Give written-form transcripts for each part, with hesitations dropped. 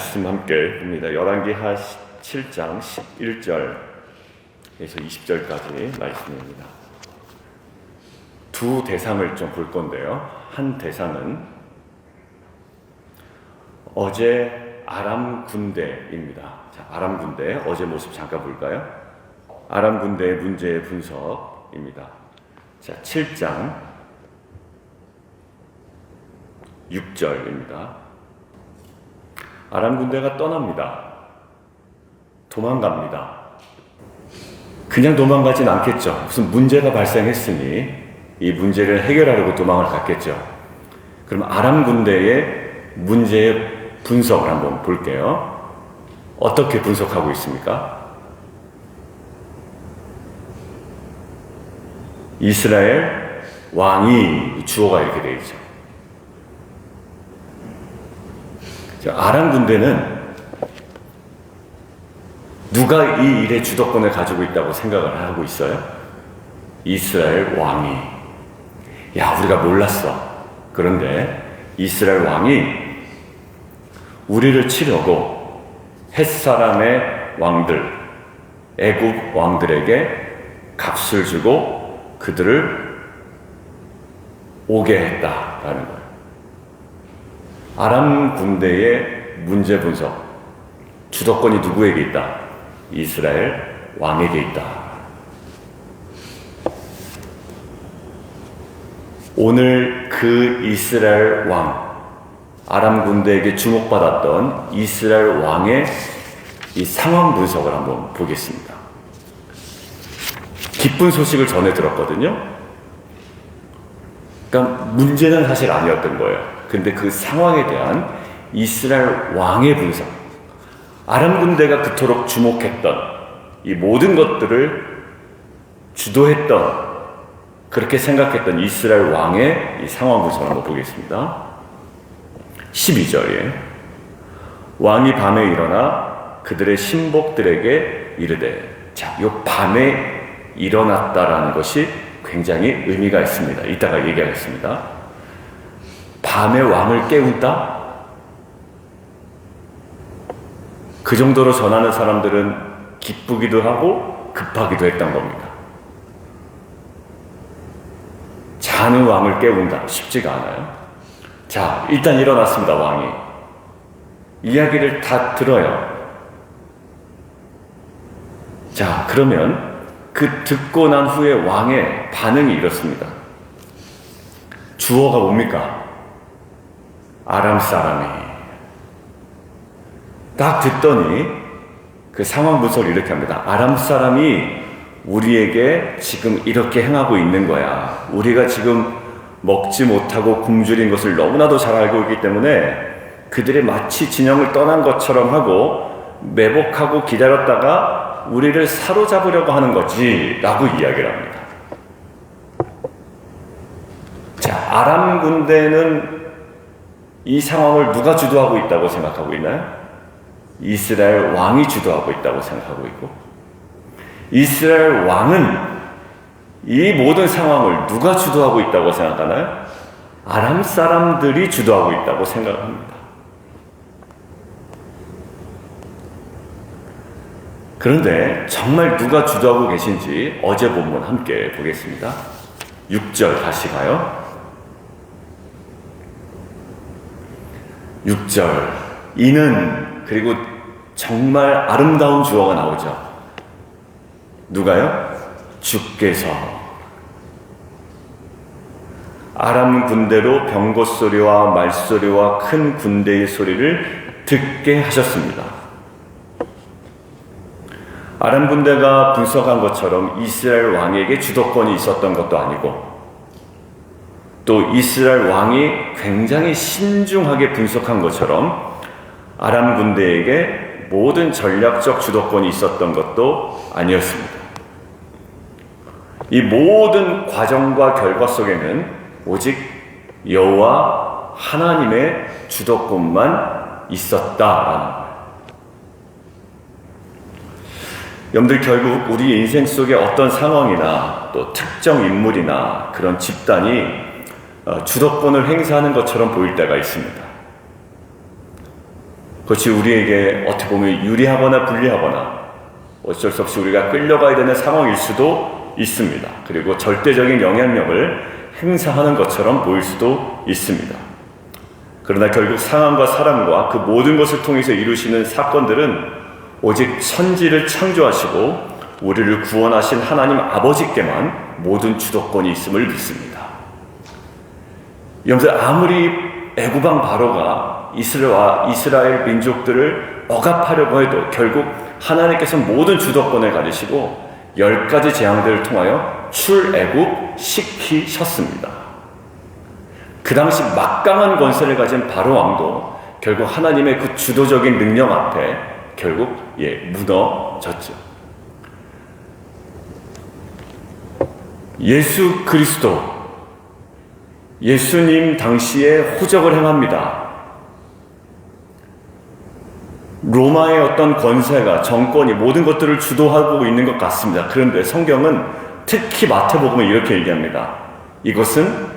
말씀 함께 봅니다. 열왕기하 7장 11절에서 20절까지 말씀입니다. 두 대상을 좀 볼 건데요. 한 대상은 어제 아람 군대입니다. 자, 아람 군대 어제 모습 잠깐 볼까요? 아람 군대의 문제의 분석입니다. 자, 7장 6절입니다. 아람 군대가 떠납니다. 도망갑니다. 그냥 도망가진 않겠죠. 무슨 문제가 발생했으니 이 문제를 해결하려고 도망을 갔겠죠. 그럼 아람 군대의 문제의 분석을 한번 볼게요. 어떻게 분석하고 있습니까? 이스라엘 왕이 주어가 이렇게 되어 있죠. 아람 군대는 누가 이 일의 주도권을 가지고 있다고 생각을 하고 있어요? 이스라엘 왕이. 야, 우리가 몰랐어. 그런데 이스라엘 왕이 우리를 치려고 햇사람의 왕들, 애굽 왕들에게 값을 주고 그들을 오게 했다라는 거예요. 아람 군대의 문제 분석. 주도권이 누구에게 있다? 이스라엘 왕에게 있다. 오늘 그 이스라엘 왕, 아람 군대에게 주목받았던 이스라엘 왕의 이 상황 분석을 한번 보겠습니다. 기쁜 소식을 전해 들었거든요. 그러니까 문제는 사실 아니었던 거예요. 근데 그 상황에 대한 이스라엘 왕의 분석, 아람 군대가 그토록 주목했던 이 모든 것들을 주도했던, 그렇게 생각했던 이스라엘 왕의 이 상황 분석을 한번 보겠습니다. 12절에 왕이 밤에 일어나 그들의 신복들에게 이르되, 자, 요 밤에 일어났다라는 것이 굉장히 의미가 있습니다. 이따가 얘기하겠습니다. 밤에 왕을 깨운다? 그 정도로 전하는 사람들은 기쁘기도 하고 급하기도 했던 겁니다. 자는 왕을 깨운다. 쉽지가 않아요. 자, 일단 일어났습니다, 왕이. 이야기를 다 들어요. 자, 그러면 그 듣고 난 후에 왕의 반응이 이렇습니다. 주어가 뭡니까? 아람 사람이. 딱 듣더니 그 상황 분석을 이렇게 합니다. 아람 사람이 우리에게 지금 이렇게 행하고 있는 거야. 우리가 지금 먹지 못하고 굶주린 것을 너무나도 잘 알고 있기 때문에 그들이 마치 진영을 떠난 것처럼 하고 매복하고 기다렸다가 우리를 사로잡으려고 하는 거지 라고 이야기를 합니다. 자, 아람 군대는 이 상황을 누가 주도하고 있다고 생각하고 있나요? 이스라엘 왕이 주도하고 있다고 생각하고 있고, 이스라엘 왕은 이 모든 상황을 누가 주도하고 있다고 생각하나요? 아람 사람들이 주도하고 있다고 생각합니다. 그런데 정말 누가 주도하고 계신지 어제 본문 함께 보겠습니다. 6절 다시 가요. 6절, 이는, 그리고 정말 아름다운 주어가 나오죠. 누가요? 주께서 아람 군대로 병거 소리와 말소리와 큰 군대의 소리를 듣게 하셨습니다. 아람 군대가 분석한 것처럼 이스라엘 왕에게 주도권이 있었던 것도 아니고, 또 이스라엘 왕이 굉장히 신중하게 분석한 것처럼 아람 군대에게 모든 전략적 주도권이 있었던 것도 아니었습니다. 이 모든 과정과 결과 속에는 오직 여호와 하나님의 주도권만 있었다라는 거예요. 여러분들, 결국 우리 인생 속에 어떤 상황이나 또 특정 인물이나 그런 집단이 주도권을 행사하는 것처럼 보일 때가 있습니다. 그것이 우리에게 어떻게 보면 유리하거나 불리하거나 어쩔 수 없이 우리가 끌려가야 되는 상황일 수도 있습니다. 그리고 절대적인 영향력을 행사하는 것처럼 보일 수도 있습니다. 그러나 결국 상황과 사람과 그 모든 것을 통해서 이루시는 사건들은 오직 천지를 창조하시고 우리를 구원하신 하나님 아버지께만 모든 주도권이 있음을 믿습니다. 여러분들, 아무리 애굽왕 바로가 이스라엘 민족들을 억압하려고 해도 결국 하나님께서 모든 주도권을 가지시고 10가지 재앙들을 통하여 출애굽시키셨습니다. 그 당시 막강한 권세를 가진 바로 왕도 결국 하나님의 그 주도적인 능력 앞에 결국 무너졌죠. 예수 그리스도, 예수님 당시에 호적을 행합니다. 로마의 어떤 권세가, 정권이 모든 것들을 주도하고 있는 것 같습니다. 그런데 성경은 특히 마태복음은 이렇게 얘기합니다. 이것은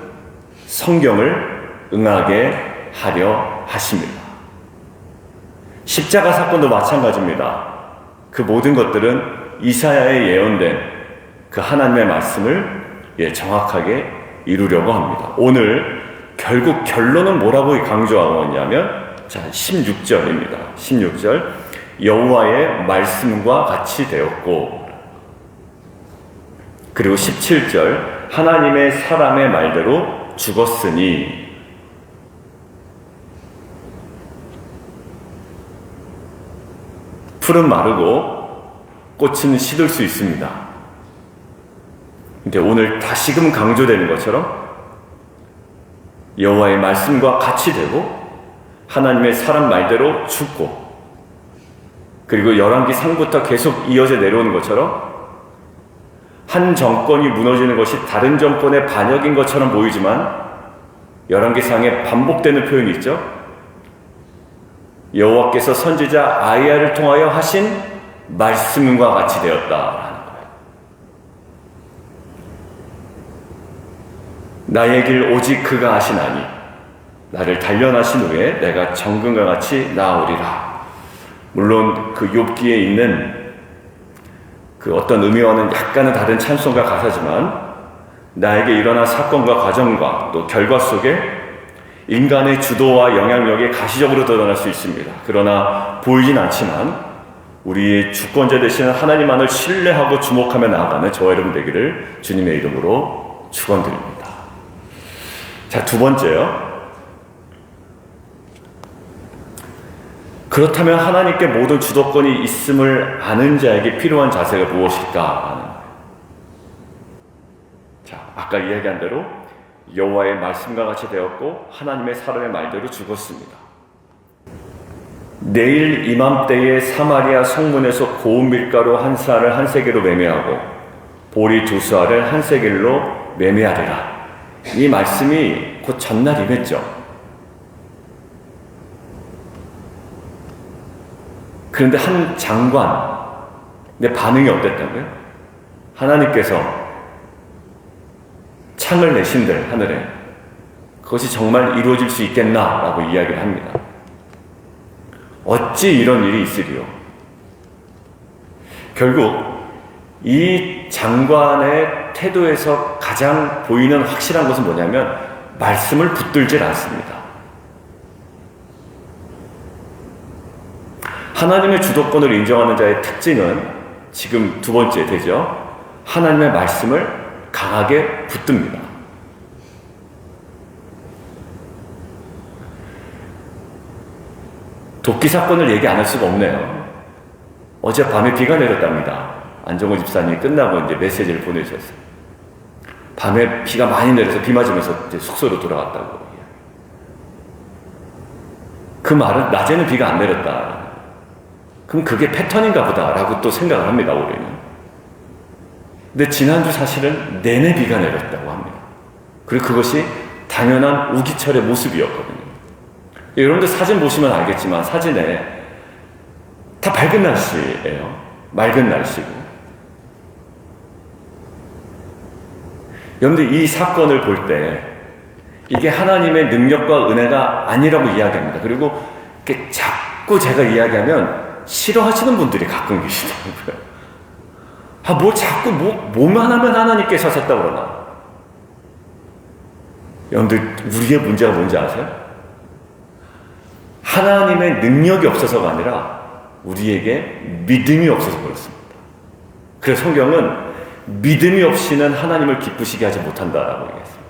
성경을 응하게 하려 하십니다. 십자가 사건도 마찬가지입니다. 그 모든 것들은 이사야에 예언된 그 하나님의 말씀을 정확하게 이루려고 합니다. 오늘 결국 결론은 뭐라고 강조하고 있냐면 16절입니다. 16절, 여호와의 말씀과 같이 되었고, 그리고 17절, 하나님의 사람의 말대로 죽었으니. 풀은 마르고 꽃은 시들 수 있습니다. 근데 오늘 다시금 강조되는 것처럼 여호와의 말씀과 같이 되고 하나님의 사람 말대로 죽고, 그리고 열왕기 상부터 계속 이어져 내려오는 것처럼 한 정권이 무너지는 것이 다른 정권의 반역인 것처럼 보이지만 열왕기상에 반복되는 표현이 있죠. 여호와께서 선지자 아이야를 통하여 하신 말씀과 같이 되었다라는 거예요. 나의 길 오직 그가 하시나니 나를 단련하신 후에 내가 정금과 같이 나아오리라. 물론 그 욥기에 있는 그 어떤 의미와는 약간은 다른 찬송가 가사지만 나에게 일어난 사건과 과정과 또 결과 속에 인간의 주도와 영향력이 가시적으로 드러날 수 있습니다. 그러나 보이진 않지만 우리의 주권자 되시는 하나님만을 신뢰하고 주목하며 나아가는 저와 여러분 되기를 주님의 이름으로 축원드립니다. 자, 두 번째요. 그렇다면 하나님께 모든 주도권이 있음을 아는 자에게 필요한 자세가 무엇일까? 자, 아까 이야기한 대로 여호와의 말씀과 같이 되었고 하나님의 사람의 말대로 죽었습니다. 내일 이맘때에 사마리아 성문에서 고운 밀가루 한 쌀을 한 세겔로 매매하고 보리 두 쌀을 한 세겔로 매매하리라. 이 말씀이 곧 전날이겠죠. 그런데 한 장관의 반응이 어땠다고요? 하나님께서 창을 내신들 하늘에 그것이 정말 이루어질 수 있겠나라고 이야기를 합니다. 어찌 이런 일이 있으리요? 결국 이 장관의 태도에서 가장 보이는 확실한 것은 뭐냐면 말씀을 붙들질 않습니다. 하나님의 주도권을 인정하는 자의 특징은 지금 두 번째 되죠. 하나님의 말씀을 강하게 붙듭니다. 도끼 사건을 얘기 안 할 수가 없네요. 어젯밤에 비가 내렸답니다. 안정호 집사님이 끝나고 이제 메시지를 보내주셨어요. 밤에 비가 많이 내려서 비 맞으면서 이제 숙소로 돌아갔다고. 그 말은 낮에는 비가 안 내렸다. 그럼 그게 패턴인가 보다라고 또 생각을 합니다, 우리는. 근데 지난주 사실은 내내 비가 내렸다고 합니다. 그리고 그것이 당연한 우기철의 모습이었거든요. 여러분들 사진 보시면 알겠지만 사진에 다 밝은 날씨예요. 맑은 날씨고. 여러분들 이 사건을 볼 때 이게 하나님의 능력과 은혜가 아니라고 이야기합니다. 그리고 이렇게 자꾸 자꾸 제가 이야기하면 싫어하시는 분들이 가끔 계시더라고요. 뭘 자꾸 뭐만 하면 하나님께서 하셨다 그러나. 여러분들, 우리의 문제가 뭔지 아세요? 하나님의 능력이 없어서가 아니라 우리에게 믿음이 없어서 그렇습니다. 그래서 성경은 믿음이 없이는 하나님을 기쁘시게 하지 못한다라고 얘기했습니다.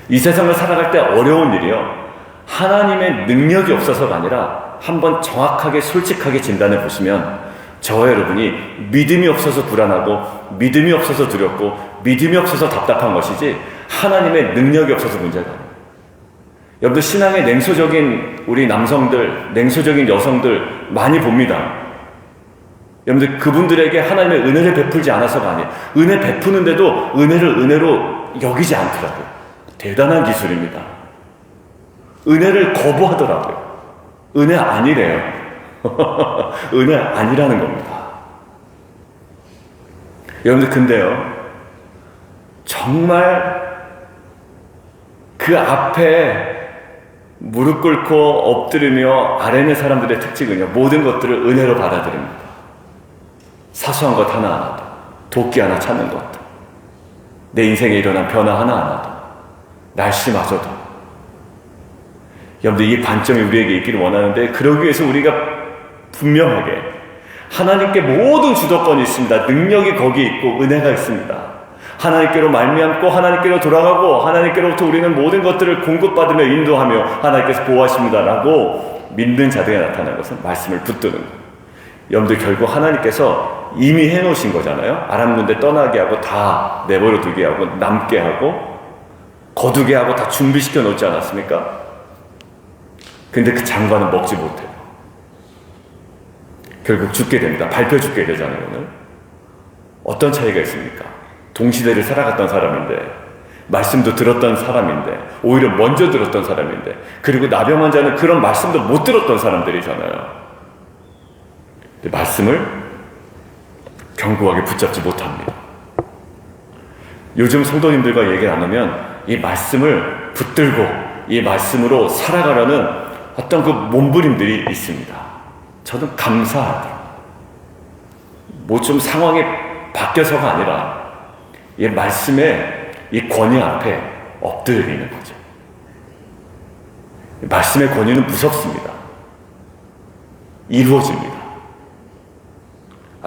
이 세상을 살아갈 때 어려운 일이요, 하나님의 능력이 없어서가 아니라 한번 정확하게 솔직하게 진단해 보시면 저와 여러분이 믿음이 없어서 불안하고 믿음이 없어서 두렵고 믿음이 없어서 답답한 것이지 하나님의 능력이 없어서 문제가 아니에요. 여러분들, 신앙의 냉소적인 우리 남성들, 냉소적인 여성들 많이 봅니다. 여러분들, 그분들에게 하나님의 은혜를 베풀지 않아서가 아니에요. 은혜 베푸는데도 은혜를 은혜로 여기지 않더라고요. 대단한 기술입니다. 은혜를 거부하더라고요. 은혜 아니래요. 은혜 아니라는 겁니다. 여러분들, 근데요, 정말 그 앞에 무릎 꿇고 엎드리며 아뢰는 사람들의 특징은요, 모든 것들을 은혜로 받아들입니다. 사소한 것 하나하나도, 도끼 하나 찾는 것도, 내 인생에 일어난 변화 하나하나도, 날씨마저도. 여러분들, 이 관점이 우리에게 있기를 원하는데, 그러기 위해서 우리가 분명하게 하나님께 모든 주도권이 있습니다. 능력이 거기에 있고 은혜가 있습니다. 하나님께로 말미암고 하나님께로 돌아가고 하나님께로부터 우리는 모든 것들을 공급받으며 인도하며 하나님께서 보호하십니다라고 믿는 자들에 나타나는 것은 말씀을 붙드는 거예요. 여러분들, 결국 하나님께서 이미 해놓으신 거잖아요. 아람 군대 떠나게 하고 다 내버려 두게 하고 남게 하고 거두게 하고 다 준비시켜 놓지 않았습니까? 근데 그 장관은 먹지 못해요. 결국 죽게 됩니다. 밟혀 죽게 되잖아요. 오늘 어떤 차이가 있습니까? 동시대를 살아갔던 사람인데, 말씀도 들었던 사람인데, 오히려 먼저 들었던 사람인데, 그리고 나병 환자는 그런 말씀도 못 들었던 사람들이잖아요. 근데 말씀을 견고하게 붙잡지 못합니다. 요즘 성도님들과 얘기 나누면 이 말씀을 붙들고 이 말씀으로 살아가려는 어떤 그 몸부림들이 있습니다. 저는 감사하더라고요. 뭐 좀 상황이 바뀌어서가 아니라 이 말씀의 이 권위 앞에 엎드리는 거죠. 말씀의 권위는 무섭습니다. 이루어집니다.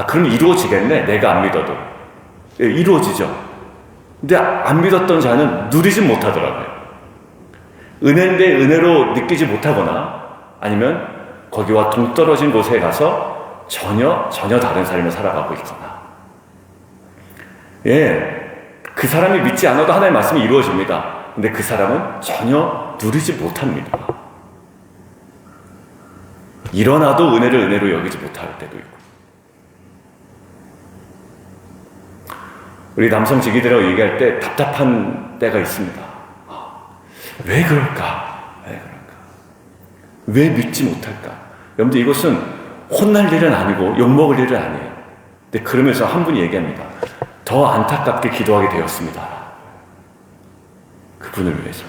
그럼 이루어지겠네, 내가 안 믿어도. 이루어지죠. 근데 안 믿었던 자는 누리지 못하더라고요. 은혜인데 은혜로 느끼지 못하거나 아니면 거기와 동떨어진 곳에 가서 전혀 다른 삶을 살아가고 있거나. 그 사람이 믿지 않아도 하나님의 말씀이 이루어집니다. 근데 그 사람은 전혀 누리지 못합니다. 일어나도 은혜를 은혜로 여기지 못할 때도 있고. 우리 남성 지기들하고 얘기할 때 답답한 때가 있습니다. 왜 그럴까? 왜 믿지 못할까? 여러분들, 이것은 혼날 일은 아니고 욕먹을 일은 아니에요. 근데 그러면서 한 분이 얘기합니다. 더 안타깝게 기도하게 되었습니다. 그분을 위해서.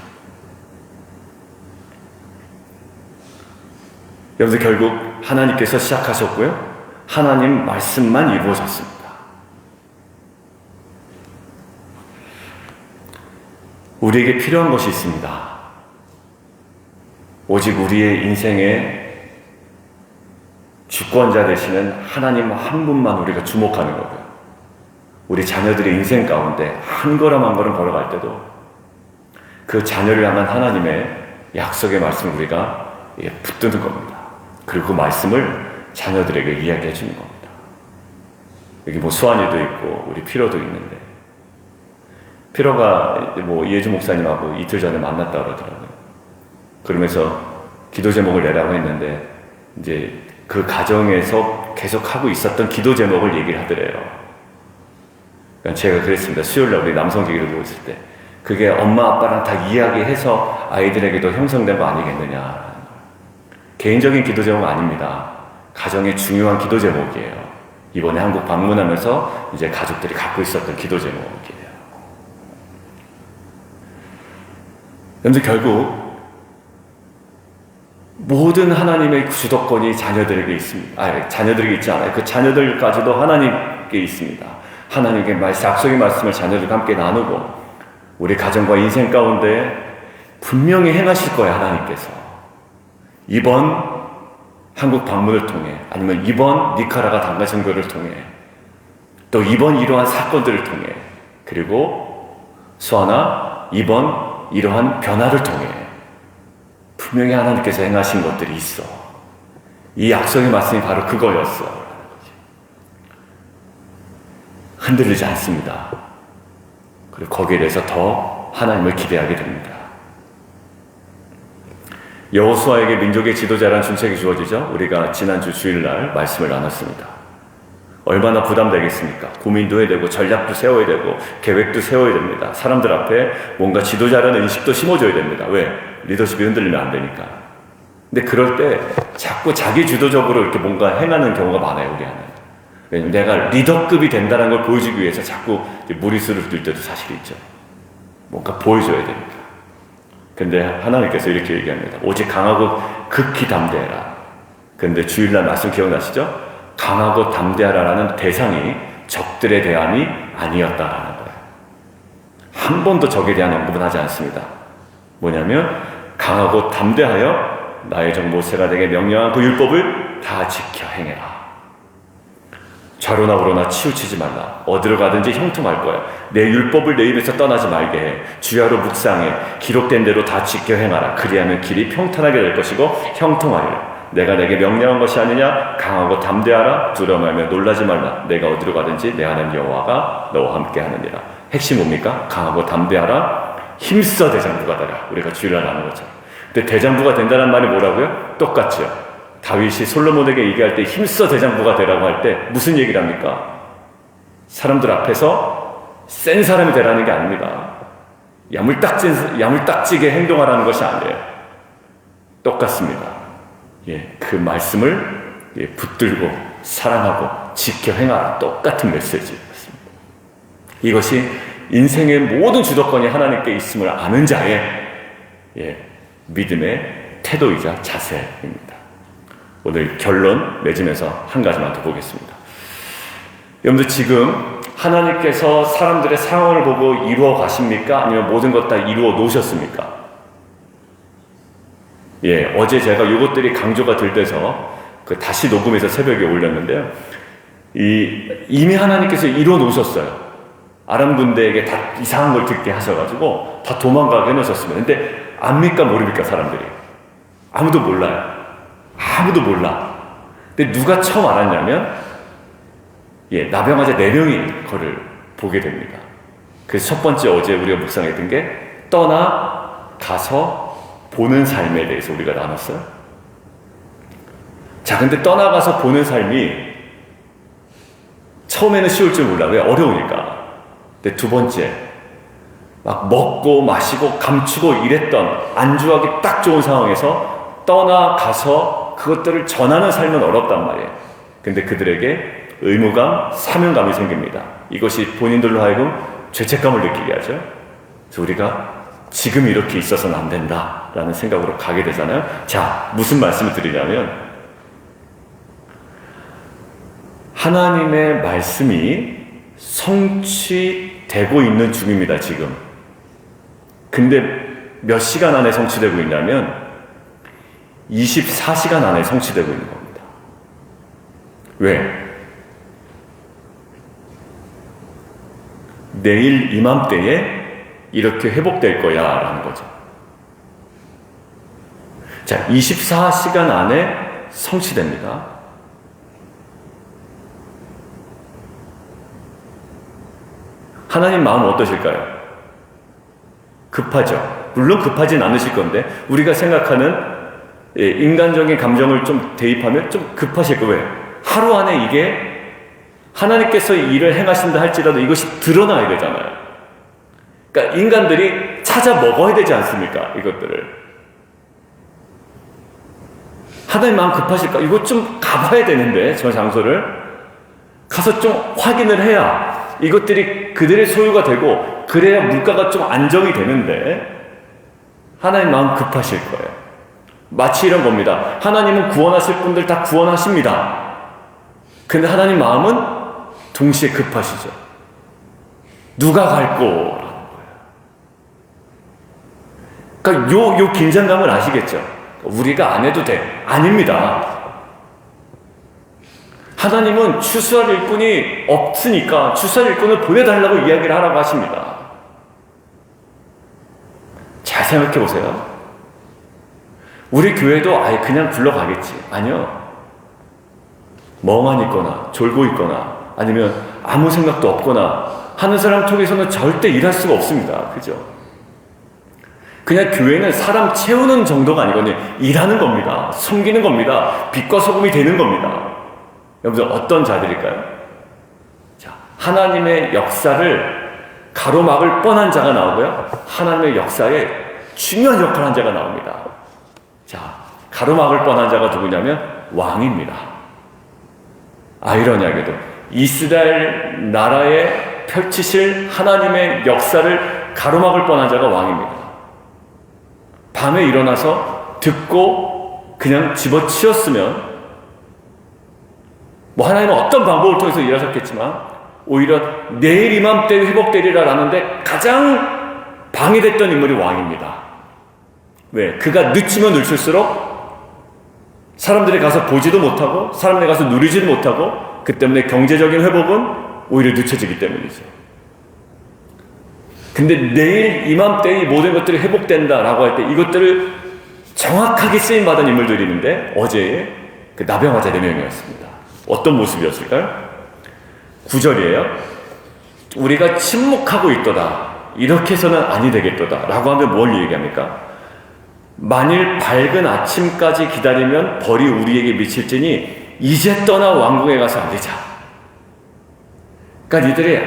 여러분들, 결국 하나님께서 시작하셨고요, 하나님 말씀만 이루어졌습니다. 우리에게 필요한 것이 있습니다. 오직 우리의 인생의 주권자 되시는 하나님 한 분만 우리가 주목하는 거고요. 우리 자녀들의 인생 가운데 한 걸음 한 걸음 걸어갈 때도 그 자녀를 향한 하나님의 약속의 말씀을 우리가 붙드는 겁니다. 그리고 그 말씀을 자녀들에게 이야기해 주는 겁니다. 여기 뭐 수환이도 있고 우리 피로도 있는데, 피로가 뭐 이혜주 목사님하고 이틀 전에 만났다 그러더라고요. 그러면서 기도 제목을 내라고 했는데 이제 그 가정에서 계속 하고 있었던 기도 제목을 얘기를 하더래요. 그러니까 제가 그랬습니다. 수요일날 우리 남성 기기를 보고 있을 때 그게 엄마 아빠랑 다 이야기해서 아이들에게도 형성된 거 아니겠느냐. 개인적인 기도 제목은 아닙니다. 가정의 중요한 기도 제목이에요. 이번에 한국 방문하면서 이제 가족들이 갖고 있었던 기도 제목이에요. 그런데 결국 모든 하나님의 주도권이 자녀들에게 있습니다. 자녀들에게 있지 않아요. 그 자녀들까지도 하나님께 있습니다. 하나님께 약속의 말씀을 자녀들과 함께 나누고 우리 가정과 인생 가운데 분명히 행하실 거예요. 하나님께서 이번 한국 방문을 통해, 아니면 이번 니카라과 단가 선교를 통해, 또 이번 이러한 사건들을 통해, 그리고 수아나 이번 이러한 변화를 통해 분명히 하나님께서 행하신 것들이 있어. 이 약속의 말씀이 바로 그거였어. 흔들리지 않습니다. 그리고 거기에 대해서 더 하나님을 기대하게 됩니다. 여호수아에게 민족의 지도자라는 중책이 주어지죠. 우리가 지난주 주일날 말씀을 나눴습니다. 얼마나 부담되겠습니까? 고민도 해야 되고 전략도 세워야 되고 계획도 세워야 됩니다. 사람들 앞에 뭔가 지도자라는 인식도 심어줘야 됩니다. 왜? 리더십이 흔들리면 안 되니까. 근데 그럴 때 자꾸 자기 주도적으로 이렇게 뭔가 행하는 경우가 많아요, 우리 안에. 왜냐면 내가 리더급이 된다는 걸 보여주기 위해서 자꾸 무리수를 둘 때도 사실 있죠. 뭔가 보여줘야 됩니다. 근데 하나님께서 이렇게 얘기합니다. 오직 강하고 극히 담대해라. 근데 주일날 말씀 기억나시죠? 강하고 담대하라라는 대상이 적들에 대함이 아니었다라는 거예요. 한 번도 적에 대한 언급은 하지 않습니다. 뭐냐면 강하고 담대하여 나의 종 모세가 내게 명령한 그 율법을 다 지켜 행해라. 좌로나 우로나 치우치지 말라. 어디로 가든지 형통할 거야. 내 율법을 내 입에서 떠나지 말게 해. 주야로 묵상해. 기록된 대로 다 지켜 행하라. 그리하면 길이 평탄하게 될 것이고 형통하리라. 내가 내게 명령한 것이 아니냐? 강하고 담대하라. 두려워 말며 놀라지 말라. 내가 어디로 가든지 내 하나님 여호와가 너와 함께 하느니라. 핵심 뭡니까? 강하고 담대하라. 힘써 대장부가 되라. 우리가 주일날 나눈 것처럼. 근데 대장부가 된다는 말이 뭐라고요? 똑같죠. 다윗이 솔로몬에게 얘기할 때 힘써 대장부가 되라고 할 때 무슨 얘기를 합니까? 사람들 앞에서 센 사람이 되라는 게 아닙니다. 야물딱지게 행동하라는 것이 아니에요. 똑같습니다. 그 말씀을 붙들고 사랑하고 지켜 행하라. 똑같은 메시지였습니다. 이것이 인생의 모든 주도권이 하나님께 있음을 아는 자의 믿음의 태도이자 자세입니다. 오늘 결론 맺으면서 한 가지만 더 보겠습니다. 여러분들 지금 하나님께서 사람들의 상황을 보고 이루어 가십니까? 아니면 모든 것 다 이루어 놓으셨습니까? 어제 제가 이것들이 강조가 될 때서 다시 녹음해서 새벽에 올렸는데요. 이미 하나님께서 이루어 놓으셨어요. 아람 군대에게 다 이상한 걸 듣게 하셔가지고 다 도망가게 해놓으셨습니다. 근데 압니까 모릅니까 사람들이? 아무도 몰라요. 아무도 몰라. 근데 누가 처음 알았냐면 나병아자 4명이 그걸 보게 됩니다. 그래서 첫 번째 어제 우리가 묵상했던 게 떠나가서 보는 삶에 대해서 우리가 나눴어요. 자, 근데 떠나가서 보는 삶이 처음에는 쉬울 줄 몰라. 왜? 어려우니까. 근데 두 번째, 막 먹고 마시고 감추고 이랬던 안주하기 딱 좋은 상황에서 떠나가서 그것들을 전하는 삶은 어렵단 말이에요. 근데 그들에게 의무감, 사명감이 생깁니다. 이것이 본인들로 하여금 죄책감을 느끼게 하죠. 그래서 우리가 지금 이렇게 있어서는 안 된다라는 생각으로 가게 되잖아요. 자, 무슨 말씀을 드리냐면 하나님의 말씀이 성취되고 있는 중입니다, 지금. 근데 몇 시간 안에 성취되고 있냐면 24시간 안에 성취되고 있는 겁니다. 왜? 내일 이맘때에 이렇게 회복될 거야 라는 거죠. 자, 24시간 안에 성취됩니다. 하나님 마음은 어떠실까요? 급하죠. 물론 급하진 않으실 건데 우리가 생각하는 인간적인 감정을 좀 대입하면 좀 급하실 거예요. 왜? 하루 안에 이게 하나님께서 일을 행하신다 할지라도 이것이 드러나야 되잖아요. 그러니까 인간들이 찾아 먹어야 되지 않습니까? 이것들을. 하나님 마음 급하실까? 이거 좀 가봐야 되는데 저 장소를 가서 좀 확인을 해야 이것들이 그들의 소유가 되고 그래야 물가가 좀 안정이 되는데 하나님 마음 급하실 거예요. 마치 이런 겁니다. 하나님은 구원하실 분들 다 구원하십니다. 근데 하나님 마음은 동시에 급하시죠. 누가 갈 거라는 거예요. 그러니까 요 긴장감을 아시겠죠? 우리가 안 해도 돼. 아닙니다. 하나님은 추수할 일꾼이 없으니까 추수할 일꾼을 보내달라고 이야기를 하라고 하십니다. 잘 생각해 보세요. 우리 교회도 아예 그냥 굴러가겠지. 아니요. 멍하니 있거나 졸고 있거나 아니면 아무 생각도 없거나 하는 사람 통해서는 절대 일할 수가 없습니다. 그죠? 그냥 교회는 사람 채우는 정도가 아니거든요. 일하는 겁니다. 섬기는 겁니다. 빛과 소금이 되는 겁니다. 여러분 어떤 자들일까요? 자, 하나님의 역사를 가로막을 뻔한 자가 나오고요. 하나님의 역사에 중요한 역할을 한 자가 나옵니다. 자, 가로막을 뻔한 자가 누구냐면 왕입니다. 아이러니하게도 이스라엘 나라에 펼치실 하나님의 역사를 가로막을 뻔한 자가 왕입니다. 밤에 일어나서 듣고 그냥 집어치웠으면 하나님은 어떤 방법을 통해서 일하셨겠지만 오히려 내일 이맘때 회복되리라 라는데 가장 방해됐던 인물이 왕입니다. 왜? 그가 늦추면 늦출수록 사람들이 가서 보지도 못하고 사람들이 가서 누리지도 못하고 그 때문에 경제적인 회복은 오히려 늦춰지기 때문이죠. 근데 내일 이맘때에 모든 것들이 회복된다라고 할 때 이것들을 정확하게 쓰임받은 인물들이 있는데 어제의 그 나병 환자 4명이었습니다. 어떤 모습이었을까요? 9절이에요. 우리가 침묵하고 있도다. 이렇게 해서는 아니 되겠도다. 라고 하면 뭘 얘기합니까? 만일 밝은 아침까지 기다리면 벌이 우리에게 미칠지니 이제 떠나 왕궁에 가서 앉으자. 그러니까 이들이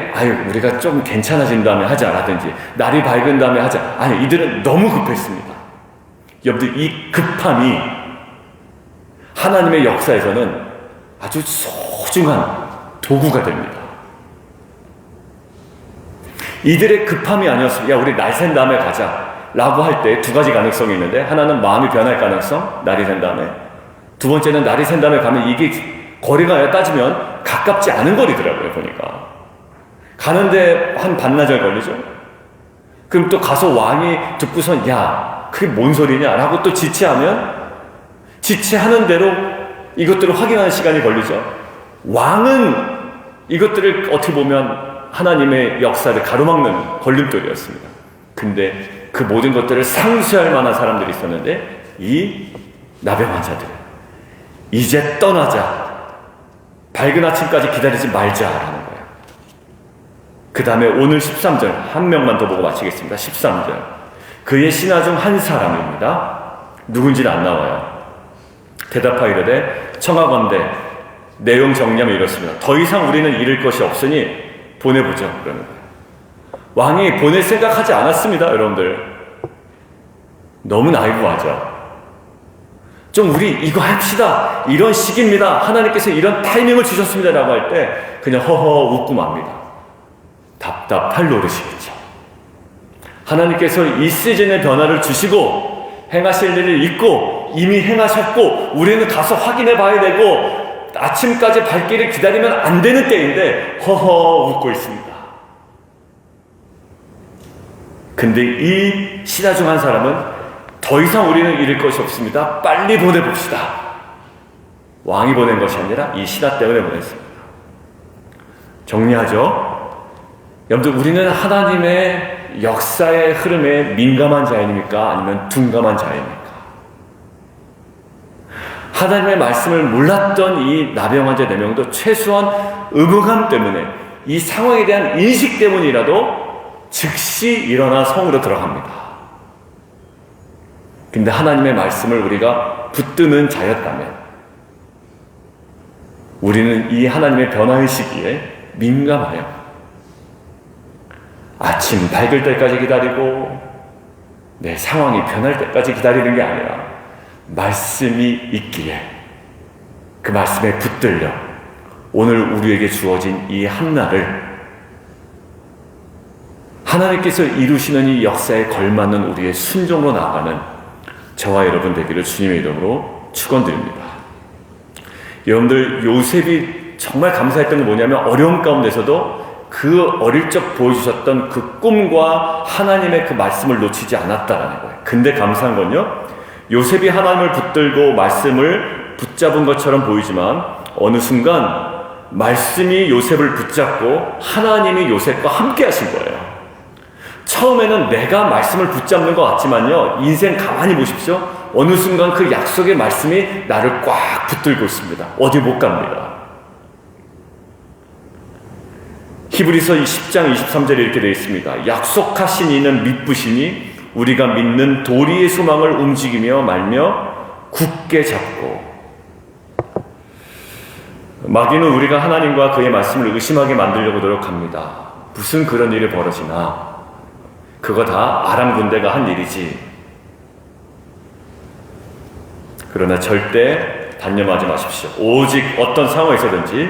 우리가 좀 괜찮아진 다음에 하자 라든지 날이 밝은 다음에 하자. 아니, 이들은 너무 급했습니다. 여러분들 이 급함이 하나님의 역사에서는 아주 소중한 도구가 됩니다. 이들의 급함이 아니었으면 야 우리 날 샌 다음에 가자 라고 할 때 두 가지 가능성이 있는데 하나는 마음이 변할 가능성, 날이 샌 다음에. 두 번째는 날이 샌 다음에 가면 이게 거리가 따지면 가깝지 않은 거리더라고요. 보니까 가는데 한 반나절 걸리죠. 그럼 또 가서 왕이 듣고선 야 그게 뭔 소리냐 라고 또 지체하면 지체하는 대로 이것들을 확인하는 시간이 걸리죠. 왕은 이것들을 어떻게 보면 하나님의 역사를 가로막는 걸림돌이었습니다. 근데 그 모든 것들을 상쇄할 만한 사람들이 있었는데 이 나병 환자들은 이제 떠나자. 밝은 아침까지 기다리지 말자라는 거예요. 그 다음에 오늘 13절 한 명만 더 보고 마치겠습니다. 13절 그의 신하 중 한 사람입니다. 누군지는 안 나와요. 대답하이르되 청하건대 내용 정리하면 이렇습니다. 더 이상 우리는 잃을 것이 없으니 보내보죠. 그러는 거예요. 왕이 보낼 생각하지 않았습니다. 여러분들 너무 나이브하죠. 좀 우리 이거 합시다. 이런 시기입니다. 하나님께서 이런 타이밍을 주셨습니다. 라고 할 때 그냥 허허 웃고 맙니다. 답답할 노릇이겠죠. 하나님께서 이 시즌의 변화를 주시고 행하실 일을 잊고 이미 행하셨고 우리는 가서 확인해 봐야 되고 아침까지 발길을 기다리면 안 되는 때인데 허허 웃고 있습니다. 근데 이 신하 중 한 사람은 더 이상 우리는 잃을 것이 없습니다. 빨리 보내봅시다. 왕이 보낸 것이 아니라 이 신하 때문에 보냈습니다. 정리하죠. 여러분들 우리는 하나님의 역사의 흐름에 민감한 자입니까? 아니면 둔감한 자입니까? 하나님의 말씀을 몰랐던 이 나병 환자 4명도 최소한 의무감 때문에 이 상황에 대한 인식 때문이라도 즉시 일어나 성으로 들어갑니다. 근데 하나님의 말씀을 우리가 붙드는 자였다면 우리는 이 하나님의 변화의 시기에 민감하여 아침 밝을 때까지 기다리고 내 상황이 변할 때까지 기다리는 게 아니라 말씀이 있기에 그 말씀에 붙들려 오늘 우리에게 주어진 이 한날을 하나님께서 이루시는 이 역사에 걸맞는 우리의 순종으로 나아가는 저와 여러분 되기를 주님의 이름으로 축원드립니다. 여러분들, 요셉이 정말 감사했던 게 뭐냐면 어려움 가운데서도 그 어릴 적 보여주셨던 그 꿈과 하나님의 그 말씀을 놓치지 않았다라는 거예요. 근데 감사한 건요, 요셉이 하나님을 붙들고 말씀을 붙잡은 것처럼 보이지만 어느 순간 말씀이 요셉을 붙잡고 하나님이 요셉과 함께 하신 거예요. 처음에는 내가 말씀을 붙잡는 것 같지만요, 인생 가만히 보십시오. 어느 순간 그 약속의 말씀이 나를 꽉 붙들고 있습니다. 어디 못 갑니다. 히브리서 10장 23절에 이렇게 되어 있습니다. 약속하신 이는 믿으시니 우리가 믿는 도리의 소망을 움직이며 말며 굳게 잡고. 마귀는 우리가 하나님과 그의 말씀을 의심하게 만들려고 노력합니다. 무슨 그런 일이 벌어지나, 그거 다 아람 군대가 한 일이지. 그러나 절대 단념하지 마십시오. 오직 어떤 상황에서든지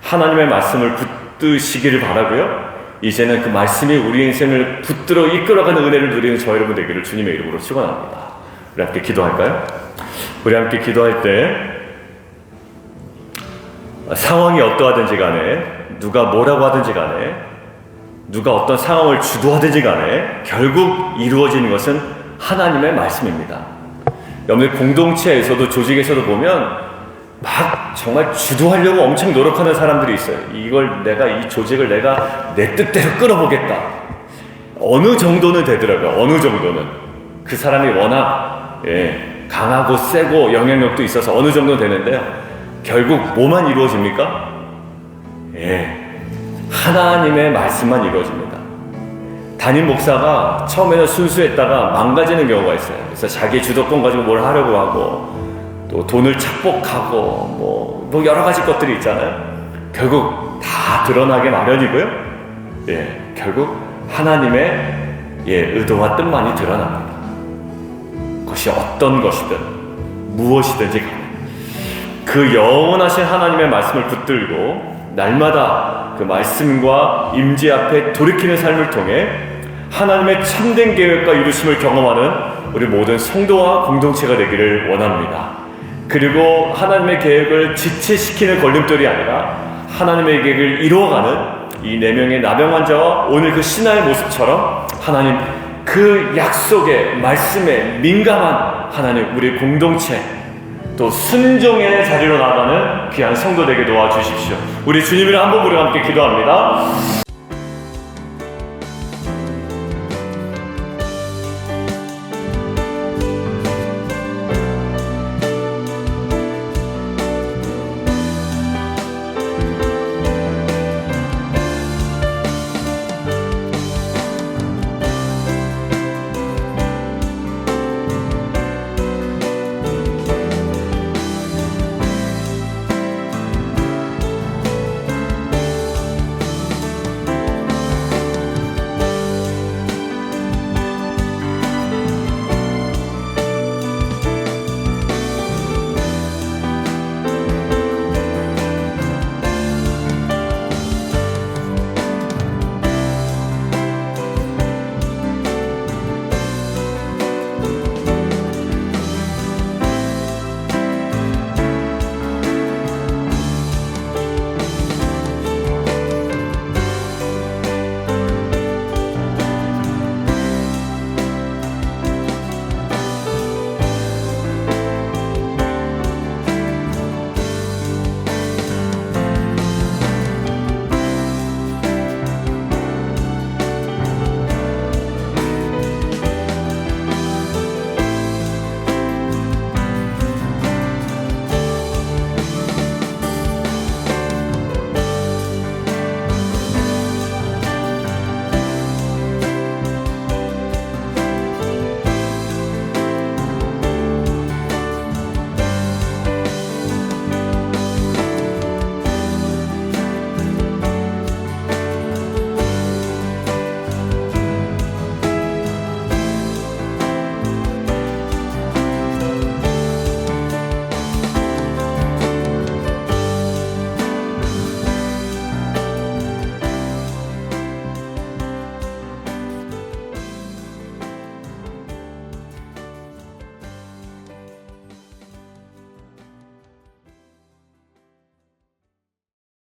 하나님의 말씀을 붙드시기를 바라고요, 이제는 그 말씀이 우리 인생을 붙들어 이끌어가는 은혜를 누리는 저 여러분 되기를 주님의 이름으로 축원합니다. 우리 함께 기도할까요? 우리 함께 기도할 때 상황이 어떠하든지 간에, 누가 뭐라고 하든지 간에, 누가 어떤 상황을 주도하든지 간에 결국 이루어지는 것은 하나님의 말씀입니다. 여러분들, 공동체에서도 조직에서도 보면 막 정말 주도하려고 엄청 노력하는 사람들이 있어요. 이걸 내가, 이 조직을 내가 내 뜻대로 끌어보겠다. 어느 정도는 되더라고요. 어느 정도는. 그 사람이 워낙 강하고 세고 영향력도 있어서 어느 정도는 되는데요, 결국 뭐만 이루어집니까? 하나님의 말씀만 이루어집니다. 담임 목사가 처음에는 순수했다가 망가지는 경우가 있어요. 그래서 자기 주도권 가지고 뭘 하려고 하고, 또 돈을 착복하고 뭐 여러 가지 것들이 있잖아요. 결국 다 드러나게 마련이고요. 결국 하나님의 의도와 뜻만이 드러납니다. 그것이 어떤 것이든 무엇이든지 간에 그 영원하신 하나님의 말씀을 붙들고 날마다 그 말씀과 임재 앞에 돌이키는 삶을 통해 하나님의 참된 계획과 이루심을 경험하는 우리 모든 성도와 공동체가 되기를 원합니다. 그리고 하나님의 계획을 지체시키는 걸림돌이 아니라 하나님의 계획을 이루어가는 이 4명의 나병 환자와 오늘 그 신하의 모습처럼 하나님 그 약속의 말씀에 민감한 하나님, 우리 공동체 또 순종의 자리로 나가는 귀한 성도 되게 도와주십시오. 우리 주님이랑 한번 우리 함께 기도합니다.